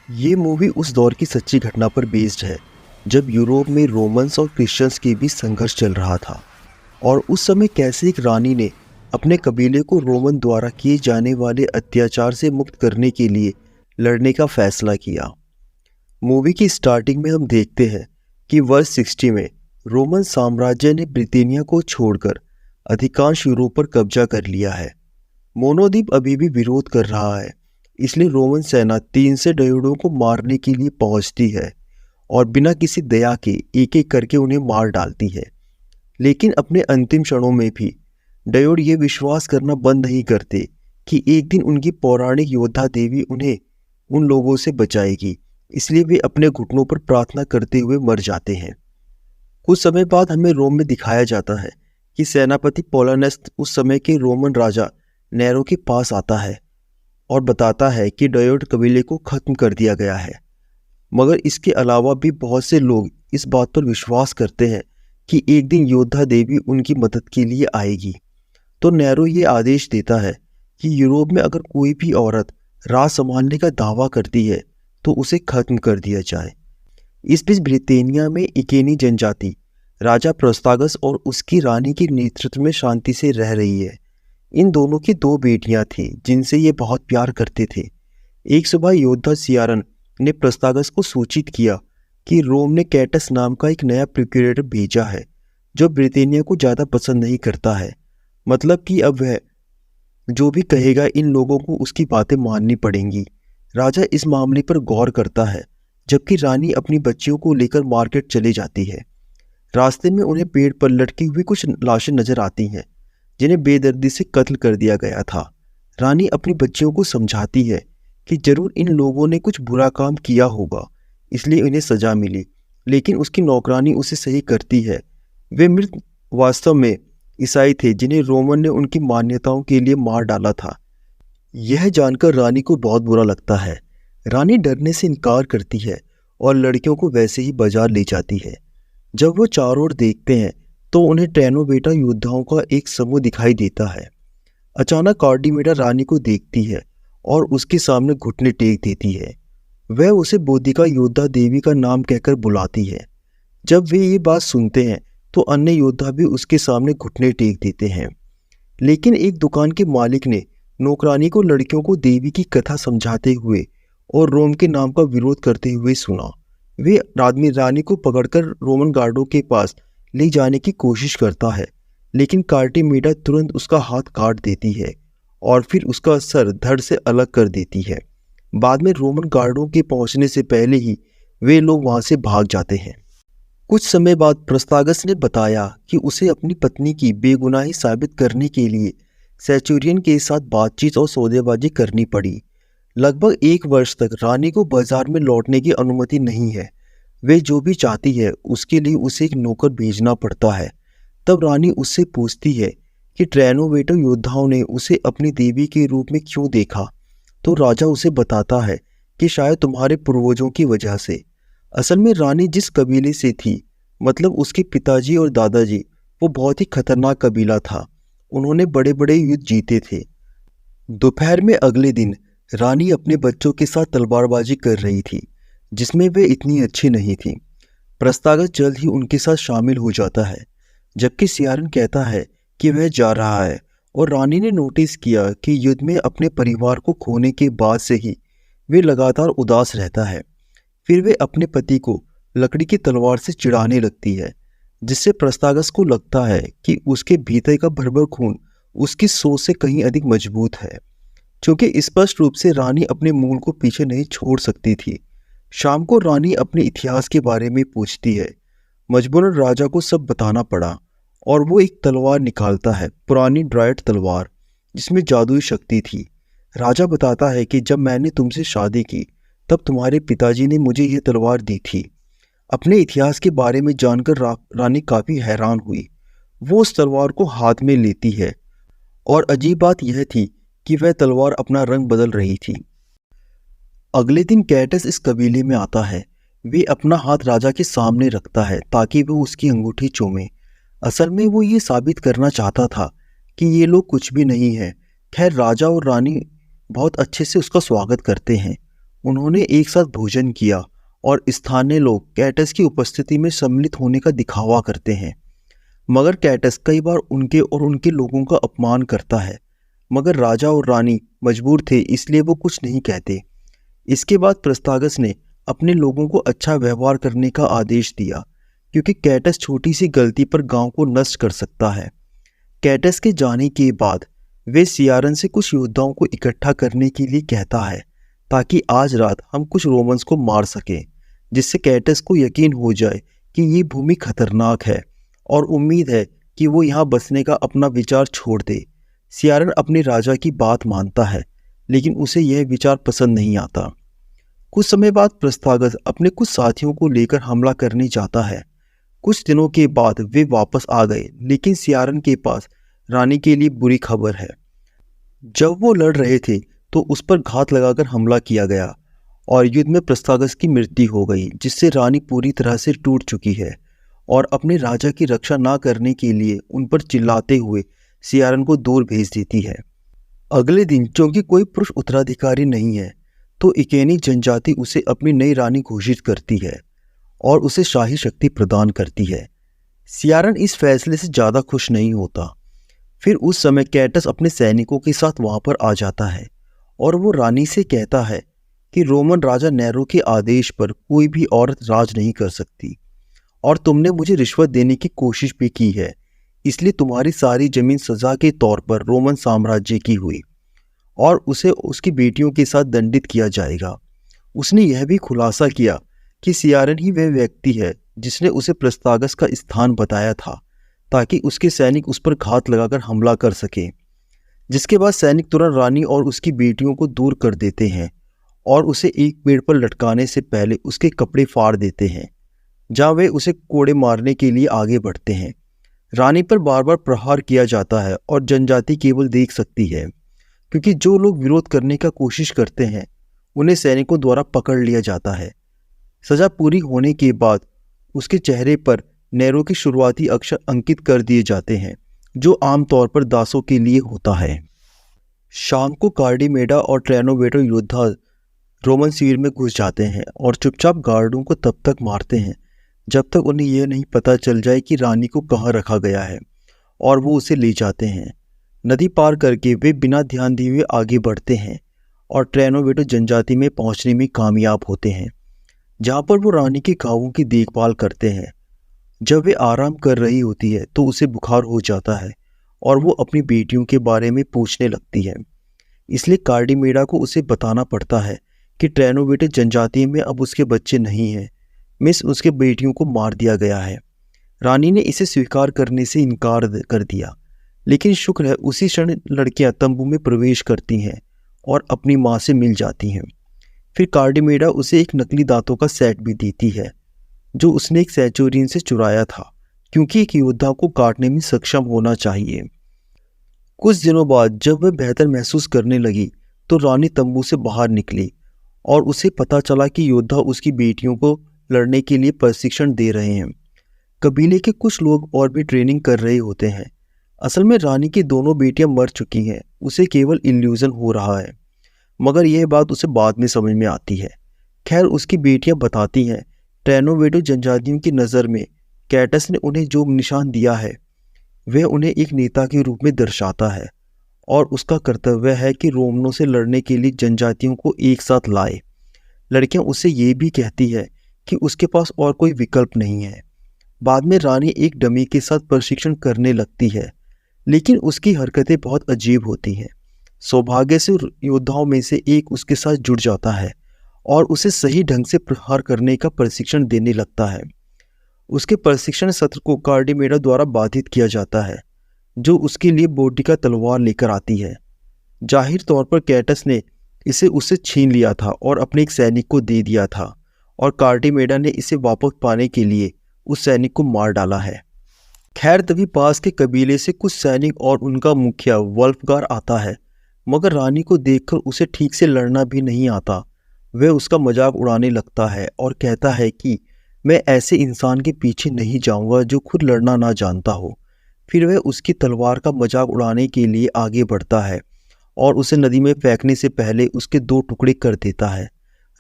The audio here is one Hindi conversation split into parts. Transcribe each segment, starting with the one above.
ये मूवी उस दौर की सच्ची घटना पर बेस्ड है जब यूरोप में रोमन्स और क्रिश्चियंस के बीच संघर्ष चल रहा था और उस समय कैसे एक रानी ने अपने कबीले को रोमन द्वारा किए जाने वाले अत्याचार से मुक्त करने के लिए लड़ने का फैसला किया। मूवी की स्टार्टिंग में हम देखते हैं कि वर्ष 60 में रोमन साम्राज्य ने ब्रिटेनिया को छोड़कर अधिकांश यूरोप पर कब्जा कर लिया है। मोनोद्वीप अभी भी विरोध कर रहा है, इसलिए रोमन सेना 300 ड्यूडों को मारने के लिए पहुंचती है और बिना किसी दया के एक एक करके उन्हें मार डालती है। लेकिन अपने अंतिम क्षणों में भी ड्यूड ये विश्वास करना बंद नहीं करते कि एक दिन उनकी पौराणिक योद्धा देवी उन्हें उन लोगों से बचाएगी, इसलिए वे अपने घुटनों पर प्रार्थना करते हुए मर जाते हैं। कुछ समय बाद हमें रोम में दिखाया जाता है कि सेनापति पोलानस उस समय के रोमन राजा नेरो के पास आता है और बताता है कि ड्यूड कबीले को खत्म कर दिया गया है। मगर इसके अलावा भी बहुत से लोग इस बात पर विश्वास करते हैं कि एक दिन योद्धा देवी उनकी मदद के लिए आएगी। तो नेरो ये आदेश देता है कि यूरोप में अगर कोई भी औरत राज संभालने का दावा करती है तो उसे खत्म कर दिया जाए। इस बीच ब्रिटेनिया में इकेनी जनजाति राजा प्रस्तागस और उसकी रानी के नेतृत्व में शांति से रह रही है। इन दोनों की 2 बेटियां थीं जिनसे ये बहुत प्यार करते थे। एक सुबह योद्धा सियारन ने प्रस्तागस को सूचित किया कि रोम ने कैटस नाम का एक नया प्रोक्यूरेटर भेजा है जो ब्रिटेनिया को ज़्यादा पसंद नहीं करता है। मतलब कि अब वह जो भी कहेगा इन लोगों को उसकी बातें माननी पड़ेंगी। राजा इस मामले पर गौर करता है जबकि रानी अपनी बच्चियों को लेकर मार्केट चली जाती है। रास्ते में उन्हें पेड़ पर लटकी हुई कुछ लाशें नजर आती हैं जिन्हें बेदर्दी से कत्ल कर दिया गया था। रानी अपनी बच्चियों को समझाती है कि जरूर इन लोगों ने कुछ बुरा काम किया होगा, इसलिए इन्हें सजा मिली, लेकिन उसकी नौकरानी उसे सही करती है। वे मृत वास्तव में ईसाई थे जिन्हें रोमन ने उनकी मान्यताओं के लिए मार डाला था। यह जानकर रानी को बहुत बुरा लगता है। रानी डरने से इनकार करती है और लड़कियों को वैसे ही बाजार ले जाती है। जब वो चारों ओर देखते हैं तो उन्हें ट्रेनोवेटा योद्धाओं का एक समूह दिखाई देता है। अचानक कार्डिमेडा रानी को देखती है और उसके सामने घुटने टेक देती है। वह उसे बोधिका योद्धा देवी का नाम कहकर बुलाती है। जब वे ये बात सुनते हैं तो अन्य योद्धा भी उसके सामने घुटने टेक देते हैं। लेकिन एक दुकान के मालिक ने नौकरानी को लड़कियों को देवी की कथा समझाते हुए और रोम के नाम का विरोध करते हुए सुना। वे आदमी रानी को पकड़कर रोमन गार्डों के पास ले जाने की कोशिश करता है, लेकिन कार्टिमेडा तुरंत उसका हाथ काट देती है और फिर उसका सर धड़ से अलग कर देती है। बाद में रोमन गार्डों के पहुंचने से पहले ही वे लोग वहां से भाग जाते हैं। कुछ समय बाद प्रस्तागस ने बताया कि उसे अपनी पत्नी की बेगुनाही साबित करने के लिए सेंचुरियन के साथ बातचीत और सौदेबाजी करनी पड़ी। लगभग 1 वर्ष तक रानी को बाजार में लौटने की अनुमति नहीं है। वे जो भी चाहती है उसके लिए उसे एक नौकर भेजना पड़ता है। तब रानी उससे पूछती है कि ट्रेनोवेटा योद्धाओं ने उसे अपनी देवी के रूप में क्यों देखा। तो राजा उसे बताता है कि शायद तुम्हारे पूर्वजों की वजह से। असल में रानी जिस कबीले से थी, मतलब उसके पिताजी और दादाजी, वो बहुत ही खतरनाक कबीला था। उन्होंने बड़े बड़े युद्ध जीते थे। दोपहर में अगले दिन रानी अपने बच्चों के साथ तलवारबाजी कर रही थी जिसमें वे इतनी अच्छी नहीं थी। प्रस्तागस जल्द ही उनके साथ शामिल हो जाता है, जबकि सियारन कहता है कि वह जा रहा है। और रानी ने नोटिस किया कि युद्ध में अपने परिवार को खोने के बाद से ही वे लगातार उदास रहता है। फिर वे अपने पति को लकड़ी की तलवार से चिढ़ाने लगती है, जिससे प्रस्तागस को लगता है कि उसके भीतर का भरभर खून उसकी सोच से कहीं अधिक मजबूत है। क्योंकि स्पष्ट रूप से रानी अपने मूल को पीछे नहीं छोड़ सकती थी। शाम को रानी अपने इतिहास के बारे में पूछती है। मजबूरन राजा को सब बताना पड़ा और वो एक तलवार निकालता है, पुरानी ड्राइड तलवार जिसमें जादुई शक्ति थी। राजा बताता है कि जब मैंने तुमसे शादी की तब तुम्हारे पिताजी ने मुझे यह तलवार दी थी। अपने इतिहास के बारे में जानकर रानी काफ़ी हैरान हुई। वो उस तलवार को हाथ में लेती है और अजीब बात यह थी कि वह तलवार अपना रंग बदल रही थी। अगले दिन कैटस इस कबीले में आता है। वे अपना हाथ राजा के सामने रखता है ताकि वो उसकी अंगूठी चूमे। असल में वो ये साबित करना चाहता था कि ये लोग कुछ भी नहीं है। खैर, राजा और रानी बहुत अच्छे से उसका स्वागत करते हैं। उन्होंने एक साथ भोजन किया और स्थानीय लोग कैटस की उपस्थिति में सम्मिलित होने का दिखावा करते हैं। मगर कैटस कई बार उनके और उनके लोगों का अपमान करता है, मगर राजा और रानी मजबूर थे, इसलिए वो कुछ नहीं कहते। इसके बाद प्रस्तागस ने अपने लोगों को अच्छा व्यवहार करने का आदेश दिया, क्योंकि कैटस छोटी सी गलती पर गांव को नष्ट कर सकता है। कैटस के जाने के बाद वे सियारन से कुछ योद्धाओं को इकट्ठा करने के लिए कहता है, ताकि आज रात हम कुछ रोमन्स को मार सकें, जिससे कैटस को यकीन हो जाए कि ये भूमि खतरनाक है और उम्मीद है कि वो यहाँ बसने का अपना विचार छोड़ दे। सियारन अपने राजा की बात मानता है, लेकिन उसे यह विचार पसंद नहीं आता। कुछ समय बाद प्रस्तागस अपने कुछ साथियों को लेकर हमला करने जाता है। कुछ दिनों के बाद वे वापस आ गए, लेकिन सियारन के पास रानी के लिए बुरी खबर है। जब वो लड़ रहे थे तो उस पर घात लगाकर हमला किया गया और युद्ध में प्रस्तागस की मृत्यु हो गई, जिससे रानी पूरी तरह से टूट चुकी है और अपने राजा की रक्षा ना करने के लिए उन पर चिल्लाते हुए सियारन को दूर भेज देती है। अगले दिन क्योंकि कोई पुरुष उत्तराधिकारी नहीं है, तो इकेनी जनजाति उसे अपनी नई रानी घोषित करती है और उसे शाही शक्ति प्रदान करती है। सियारन इस फैसले से ज़्यादा खुश नहीं होता। फिर उस समय कैटस अपने सैनिकों के साथ वहां पर आ जाता है और वो रानी से कहता है कि रोमन राजा नेरो के आदेश पर कोई भी औरत राज नहीं कर सकती और तुमने मुझे रिश्वत देने की कोशिश भी की है, इसलिए तुम्हारी सारी जमीन सजा के तौर पर रोमन साम्राज्य की हुई और उसे उसकी बेटियों के साथ दंडित किया जाएगा। उसने यह भी खुलासा किया कि सियारन ही वह व्यक्ति है जिसने उसे प्रस्तागस का स्थान बताया था, ताकि उसके सैनिक उस पर घात लगाकर हमला कर सके। जिसके बाद सैनिक तुरंत रानी और उसकी बेटियों को दूर कर देते हैं और उसे एक पेड़ पर लटकाने से पहले उसके कपड़े फाड़ देते हैं, जहाँ वे उसे कोड़े मारने के लिए आगे बढ़ते हैं। रानी पर बार बार प्रहार किया जाता है और जनजाति केवल देख सकती है, क्योंकि जो लोग विरोध करने का कोशिश करते हैं उन्हें सैनिकों द्वारा पकड़ लिया जाता है। सजा पूरी होने के बाद उसके चेहरे पर नेरो के शुरुआती अक्षर अंकित कर दिए जाते हैं, जो आमतौर पर दासों के लिए होता है। शाम को कार्डिमेडा और ट्रेनोवेटो योद्धा रोमन शिविर में घुस जाते हैं और चुपचाप गार्डों को तब तक मारते हैं जब तक उन्हें यह नहीं पता चल जाए कि रानी को कहाँ रखा गया है, और वो उसे ले जाते हैं। नदी पार करके वे बिना ध्यान दिए हुए आगे बढ़ते हैं और ट्रेनोवेटो जनजाति में पहुंचने में कामयाब होते हैं, जहां पर वो रानी के घावों की देखभाल करते हैं। जब वे आराम कर रही होती है तो उसे बुखार हो जाता है और वो अपनी बेटियों के बारे में पूछने लगती है, इसलिए कार्डिमेडा को उसे बताना पड़ता है कि ट्रेनोवेटो जनजाति में अब उसके बच्चे नहीं हैं, मिस उसके बेटियों को मार दिया गया है। रानी ने इसे स्वीकार करने से इनकार कर दिया, लेकिन शुक्र है उसी क्षण लड़कियां तंबू में प्रवेश करती हैं और अपनी माँ से मिल जाती हैं। फिर कार्डिमेडा उसे एक नकली दांतों का सेट भी देती है, जो उसने एक सेंचुरियन से चुराया था, क्योंकि एक योद्धा को काटने में सक्षम होना चाहिए। कुछ दिनों बाद जब वह बेहतर महसूस करने लगी तो रानी तंबू से बाहर निकली और उसे पता चला कि योद्धा उसकी बेटियों को लड़ने के लिए प्रशिक्षण दे रहे हैं। कबीले के कुछ लोग और भी ट्रेनिंग कर रहे होते हैं। असल में रानी की दोनों बेटियां मर चुकी हैं, उसे केवल इल्यूजन हो रहा है, मगर यह बात उसे बाद में समझ में आती है। खैर, उसकी बेटियां बताती हैं ट्रेनोवेटो जनजातियों की नज़र में कैटस ने उन्हें जो निशान दिया है वह उन्हें एक नेता के रूप में दर्शाता है और उसका कर्तव्य है कि रोमनों से लड़ने के लिए जनजातियों को एक साथ लाए। लड़कियां उससे ये भी कहती है कि उसके पास और कोई विकल्प नहीं है। बाद में रानी एक डमी के साथ प्रशिक्षण करने लगती है, लेकिन उसकी हरकतें बहुत अजीब होती हैं। सौभाग्य से योद्धाओं में से एक उसके साथ जुड़ जाता है और उसे सही ढंग से प्रहार करने का प्रशिक्षण देने लगता है। उसके प्रशिक्षण सत्र को कार्डिमेडा द्वारा बाधित किया जाता है, जो उसके लिए बोटिका तलवार लेकर आती है। जाहिर तौर पर कैटस ने इसे उससे छीन लिया था और अपने एक सैनिक को दे दिया था, और कार्डिमेडा ने इसे वापस पाने के लिए उस सैनिक को मार डाला है। खैर, तभी पास के कबीले से कुछ सैनिक और उनका मुखिया वल्फगार आता है, मगर रानी को देखकर उसे ठीक से लड़ना भी नहीं आता। वह उसका मजाक उड़ाने लगता है और कहता है कि मैं ऐसे इंसान के पीछे नहीं जाऊंगा जो खुद लड़ना ना जानता हो। फिर वह उसकी तलवार का मजाक उड़ाने के लिए आगे बढ़ता है और उसे नदी में फेंकने से पहले उसके 2 टुकड़े कर देता है।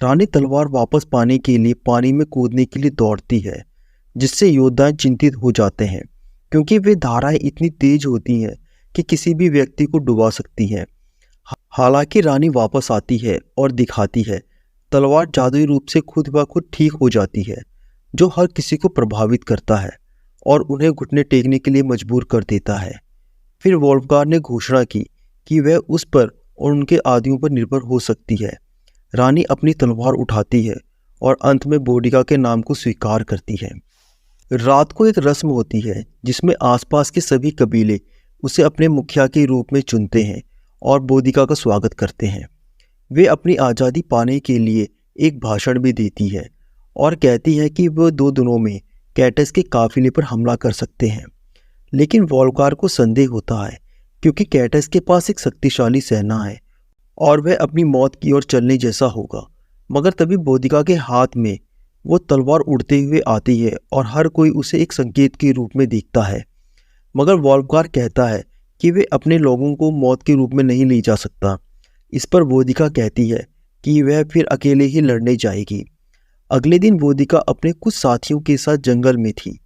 रानी तलवार वापस पाने के लिए पानी में कूदने के लिए दौड़ती है, जिससे योद्धा चिंतित हो जाते हैं क्योंकि वे धाराएं इतनी तेज होती हैं कि किसी भी व्यक्ति को डुबा सकती हैं। हालांकि रानी वापस आती है और दिखाती है तलवार जादुई रूप से खुद ब खुद ठीक हो जाती है, जो हर किसी को प्रभावित करता है और उन्हें घुटने टेकने के लिए मजबूर कर देता है। फिर वोल्फगार ने घोषणा की कि वह उस पर और उनके आदियों पर निर्भर हो सकती है। रानी अपनी तलवार उठाती है और अंत में बोडिका के नाम को स्वीकार करती है। रात को एक रस्म होती है जिसमें आसपास के सभी कबीले उसे अपने मुखिया के रूप में चुनते हैं और बोडिका का स्वागत करते हैं। वे अपनी आज़ादी पाने के लिए एक भाषण भी देती है और कहती है कि वह 2 दिनों में कैटस के काफिले पर हमला कर सकते हैं। लेकिन वोल्फगार को संदेह होता है क्योंकि कैटस के पास एक शक्तिशाली सेना है और वह अपनी मौत की ओर चलने जैसा होगा। मगर तभी बोडिका के हाथ में वो तलवार उड़ते हुए आती है और हर कोई उसे एक संकेत के रूप में देखता है। मगर वोल्फगार कहता है कि वे अपने लोगों को मौत के रूप में नहीं ले जा सकता। इस पर बोडिका कहती है कि वह फिर अकेले ही लड़ने जाएगी। अगले दिन बोडिका अपने कुछ साथियों के साथ जंगल में थी,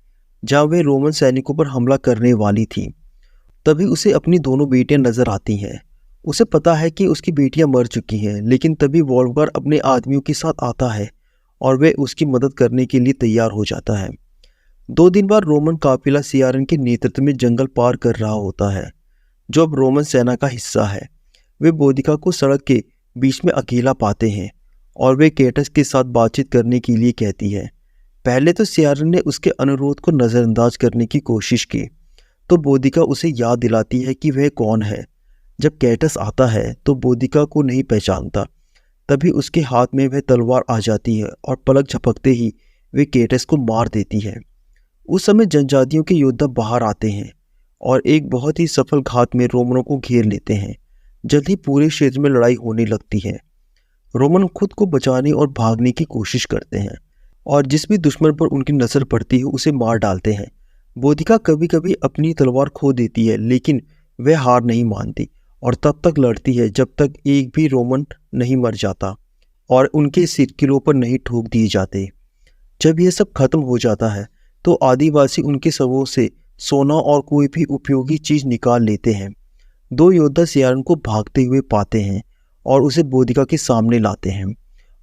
जहां वे रोमन सैनिकों पर हमला करने वाली थी। तभी उसे अपनी दोनों बेटियां नजर आती हैं। उसे पता है कि उसकी बेटियां मर चुकी हैं, लेकिन तभी वोल्फगार अपने आदमियों के साथ आता है और वे उसकी मदद करने के लिए तैयार हो जाता है। 2 दिन बाद रोमन काफिला सियारन के नेतृत्व में जंगल पार कर रहा होता है, जो अब रोमन सेना का हिस्सा है। वे बोडिका को सड़क के बीच में अकेला पाते हैं और वे कैटस के साथ बातचीत करने के लिए कहती है। पहले तो सियारन ने उसके अनुरोध को नज़रअंदाज करने की कोशिश की, तो बोडिका उसे याद दिलाती है कि वह कौन है। जब कैटस आता है तो बोडिका को नहीं पहचानता। तभी उसके हाथ में वह तलवार आ जाती है और पलक झपकते ही वे कैटस को मार देती है। उस समय जनजातियों के योद्धा बाहर आते हैं और एक बहुत ही सफल घात में रोमनों को घेर लेते हैं। जल्द ही पूरे क्षेत्र में लड़ाई होने लगती है। रोमन खुद को बचाने और भागने की कोशिश करते हैं और जिस भी दुश्मन पर उनकी नज़र पड़ती है उसे मार डालते हैं। बोडिका कभी कभी अपनी तलवार खो देती है, लेकिन वह हार नहीं मानती और तब तक लड़ती है जब तक एक भी रोमन नहीं मर जाता और उनके सिर किलों पर नहीं ठोक दिए जाते। जब यह सब खत्म हो जाता है तो आदिवासी उनके शवों से सोना और कोई भी उपयोगी चीज निकाल लेते हैं। 2 योद्धा सियारन को भागते हुए पाते हैं और उसे बोडिका के सामने लाते हैं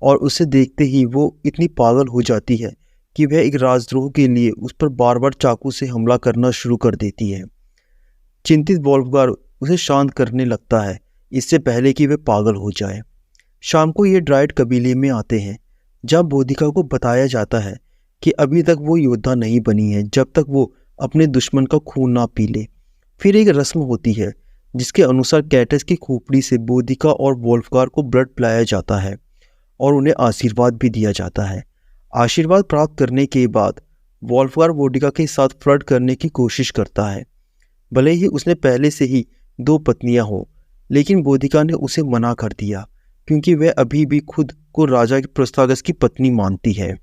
और उसे देखते ही वो इतनी पागल हो जाती है कि वह एक राजद्रोह के लिए उस पर बार बार चाकू से हमला करना शुरू कर देती है। चिंतित वोल्फगार उसे शांत करने लगता है, इससे पहले कि वह पागल हो जाए। शाम को ये ड्राइड कबीले में आते हैं, जहाँ बोडिका को बताया जाता है कि अभी तक वो योद्धा नहीं बनी है जब तक वो अपने दुश्मन का खून ना पी ले। फिर एक रस्म होती है जिसके अनुसार कैटस की खोपड़ी से बोडिका और वोल्फगार को ब्लड पिलाया जाता है और उन्हें आशीर्वाद भी दिया जाता है। आशीर्वाद प्राप्त करने के बाद वोल्फगार बोडिका के साथ फ्लर्ट करने की कोशिश करता है। भले ही उसने पहले से ही 2 पत्नियां हों, लेकिन बोडिका ने उसे मना कर दिया क्योंकि वह अभी भी खुद को राजा प्रोस्टागस की पत्नी मानती है।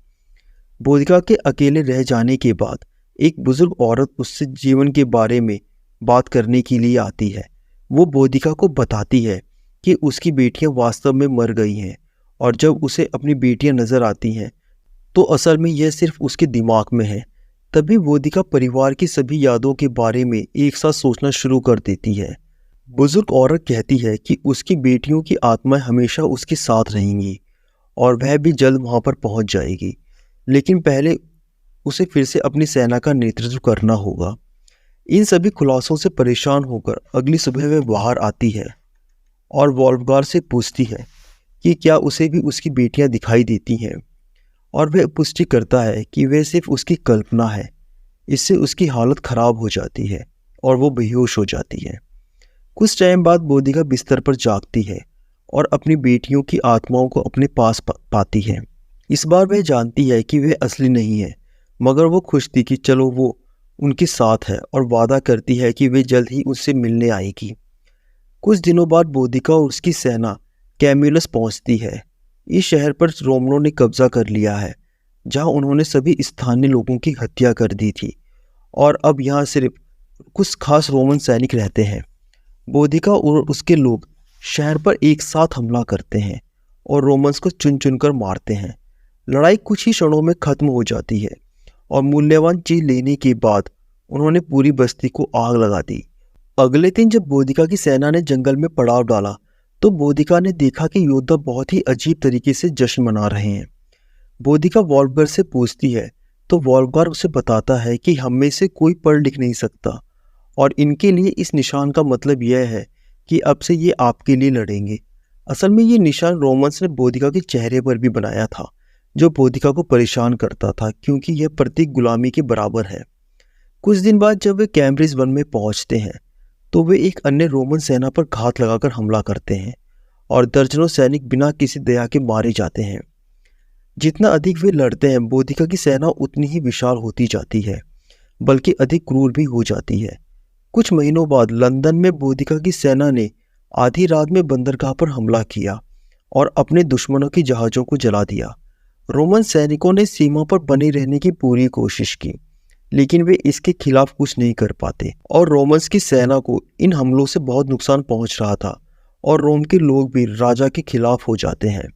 बोडिका के अकेले रह जाने के बाद एक बुजुर्ग औरत उससे जीवन के बारे में बात करने के लिए आती है। वो बोडिका को बताती है कि उसकी बेटियां वास्तव में मर गई हैं और जब उसे अपनी बेटियां नजर आती हैं तो असल में यह सिर्फ उसके दिमाग में है। तभी बोडिका परिवार की सभी यादों के बारे में एक साथ सोचना शुरू कर देती है। बुजुर्ग औरत कहती है कि उसकी बेटियों की आत्माएं हमेशा उसके साथ रहेंगी और वह भी जल्द वहां पर पहुंच जाएगी, लेकिन पहले उसे फिर से अपनी सेना का नेतृत्व करना होगा। इन सभी खुलासों से परेशान होकर अगली सुबह वह बाहर आती है और वोल्फगार से पूछती है कि क्या उसे भी उसकी बेटियां दिखाई देती हैं, और वह पुष्टि करता है कि वह सिर्फ उसकी कल्पना है। इससे उसकी हालत खराब हो जाती है और वो बेहोश हो जाती है। कुछ टाइम बाद बोडिका बिस्तर पर जागती है और अपनी बेटियों की आत्माओं को अपने पास पाती है। इस बार वह जानती है कि वह असली नहीं है, मगर वो खुश थी कि चलो वो उनके साथ है और वादा करती है कि वे जल्द ही उससे मिलने आएगी। कुछ दिनों बाद बोडिका और उसकी सेना कैम्यूलस पहुंचती है। इस शहर पर रोमनों ने कब्जा कर लिया है, जहां उन्होंने सभी स्थानीय लोगों की हत्या कर दी थी और अब यहाँ सिर्फ कुछ खास रोमन सैनिक रहते हैं। बोडिका और उसके लोग शहर पर एक साथ हमला करते हैं और रोमन्स को चुन चुन कर मारते हैं। लड़ाई कुछ ही क्षणों में खत्म हो जाती है और मूल्यवान चीज लेने के बाद उन्होंने पूरी बस्ती को आग लगा दी। अगले दिन जब बोधिका की सेना ने जंगल में पड़ाव डाला तो बोधिका ने देखा कि योद्धा बहुत ही अजीब तरीके से जश्न मना रहे हैं। बोधिका वॉल्फगर से पूछती है तो वॉल्फगर उसे बताता है कि हम में से कोई पढ़ लिख नहीं सकता और इनके लिए इस निशान का मतलब यह है कि अब से ये आपके लिए लड़ेंगे। असल में ये निशान रोमन्स ने बोधिका के चेहरे पर भी बनाया था, जो बोधिका को परेशान करता था क्योंकि यह प्रतीक गुलामी के बराबर है। कुछ दिन बाद जब वे कैम्ब्रिज वन में पहुंचते हैं तो वे एक अन्य रोमन सेना पर घात लगाकर हमला करते हैं और दर्जनों सैनिक बिना किसी दया के मारे जाते हैं। जितना अधिक वे लड़ते हैं बोधिका की सेना उतनी ही विशाल होती जाती है, बल्कि अधिक क्रूर भी हो जाती है। कुछ महीनों बाद लंदन में बोधिका की सेना ने आधी रात में बंदरगाह पर हमला किया और अपने दुश्मनों की जहाज़ों को जला दिया। रोमन सैनिकों ने सीमा पर बने रहने की पूरी कोशिश की, लेकिन वे इसके खिलाफ कुछ नहीं कर पाते और रोमन्स की सेना को इन हमलों से बहुत नुकसान पहुंच रहा था और रोम के लोग भी राजा के खिलाफ हो जाते हैं।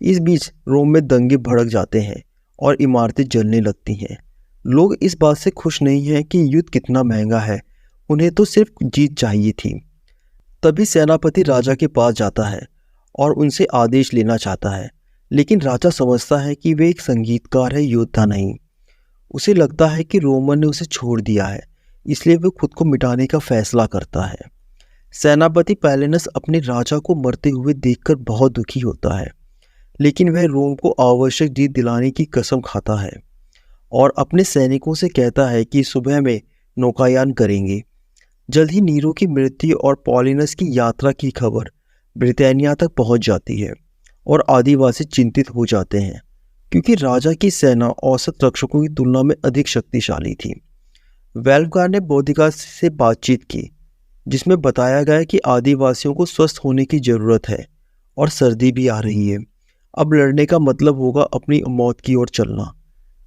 इस बीच रोम में दंगे भड़क जाते हैं और इमारतें जलने लगती हैं। लोग इस बात से खुश नहीं हैं कि युद्ध कितना महंगा है, उन्हें तो सिर्फ जीत चाहिए थी। तभी सेनापति राजा के पास जाता है और उनसे आदेश लेना चाहता है, लेकिन राजा समझता है कि वे एक संगीतकार है, योद्धा नहीं। उसे लगता है कि रोमन ने उसे छोड़ दिया है, इसलिए वह खुद को मिटाने का फैसला करता है। सेनापति पैलेनस अपने राजा को मरते हुए देखकर बहुत दुखी होता है, लेकिन वह रोम को आवश्यक जीत दिलाने की कसम खाता है और अपने सैनिकों से कहता है कि सुबह में नौकायान करेंगे। जल्द ही नीरो की मृत्यु और पॉलिनस की यात्रा की खबर ब्रिटानिया तक पहुंच जाती है और आदिवासी चिंतित हो जाते हैं क्योंकि राजा की सेना औसत रक्षकों की तुलना में अधिक शक्तिशाली थी। वेल्फगार ने बोधिका से बातचीत की, जिसमें बताया गया कि आदिवासियों को स्वस्थ होने की ज़रूरत है और सर्दी भी आ रही है। अब लड़ने का मतलब होगा अपनी मौत की ओर चलना।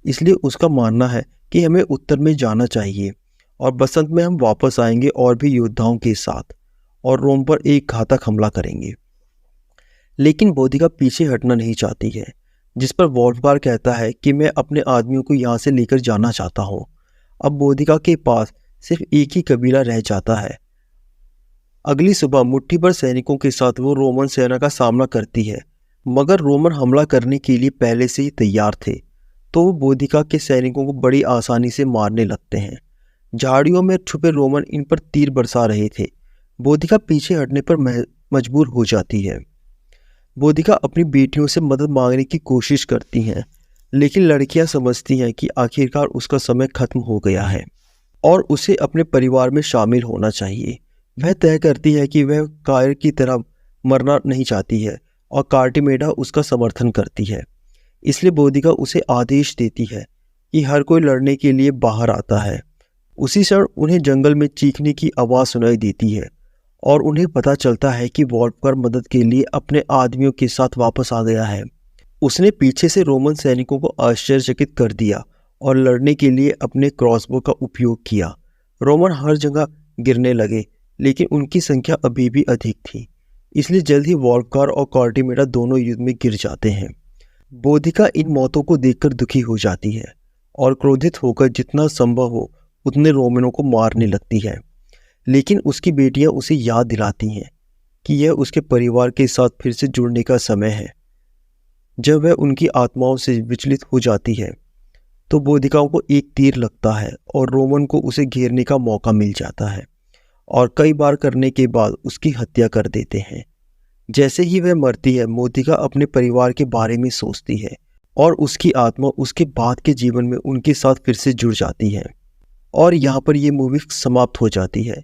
इसलिए उसका मानना है कि हमें उत्तर में जाना चाहिए और बसंत में हम वापस आएंगे और भी योद्धाओं के साथ और रोम पर एक घातक हमला करेंगे। लेकिन बोधिका पीछे हटना नहीं चाहती है, जिस पर वॉल्फगार कहता है कि मैं अपने आदमियों को यहाँ से लेकर जाना चाहता हूँ। अब बोधिका के पास सिर्फ एक ही कबीला रह जाता है। अगली सुबह मुट्ठी भर सैनिकों के साथ वो रोमन सेना का सामना करती है, मगर रोमन हमला करने के लिए पहले से ही तैयार थे, तो वो बोधिका के सैनिकों को बड़ी आसानी से मारने लगते हैं। झाड़ियों में छुपे रोमन इन पर तीर बरसा रहे थे। बोधिका पीछे हटने पर मजबूर हो जाती है। बोधिका अपनी बेटियों से मदद मांगने की कोशिश करती हैं, लेकिन लड़कियां समझती हैं कि आखिरकार उसका समय खत्म हो गया है और उसे अपने परिवार में शामिल होना चाहिए। वह तय करती है कि वह कायर की तरह मरना नहीं चाहती है और कार्टिमेडा उसका समर्थन करती है। इसलिए बोधिका उसे आदेश देती है कि हर कोई लड़ने के लिए बाहर आता है। उसी क्षण उन्हें जंगल में चीखने की आवाज़ सुनाई देती है और उन्हें पता चलता है कि वॉल्फगार मदद के लिए अपने आदमियों के साथ वापस आ गया है। उसने पीछे से रोमन सैनिकों को आश्चर्यचकित कर दिया और लड़ने के लिए अपने क्रॉसबो का उपयोग किया। रोमन हर जगह गिरने लगे, लेकिन उनकी संख्या अभी भी अधिक थी, इसलिए जल्द ही वॉल्फगार और कार्टिमेडा दोनों युद्ध में गिर जाते हैं। बोधिका इन मौतों को देखकर दुखी हो जाती है और क्रोधित होकर जितना संभव हो उतने रोमनों को मारने लगती है, लेकिन उसकी बेटियां उसे याद दिलाती हैं कि यह उसके परिवार के साथ फिर से जुड़ने का समय है। जब वह उनकी आत्माओं से विचलित हो जाती है तो बोधिकाओं को एक तीर लगता है और रोमन को उसे घेरने का मौका मिल जाता है और कई बार करने के बाद उसकी हत्या कर देते हैं। जैसे ही वह मरती है, बोधिका अपने परिवार के बारे में सोचती है और उसकी आत्मा उसके बाद के जीवन में उनके साथ फिर से जुड़ जाती है। और यहाँ पर ये मूवी समाप्त हो जाती है।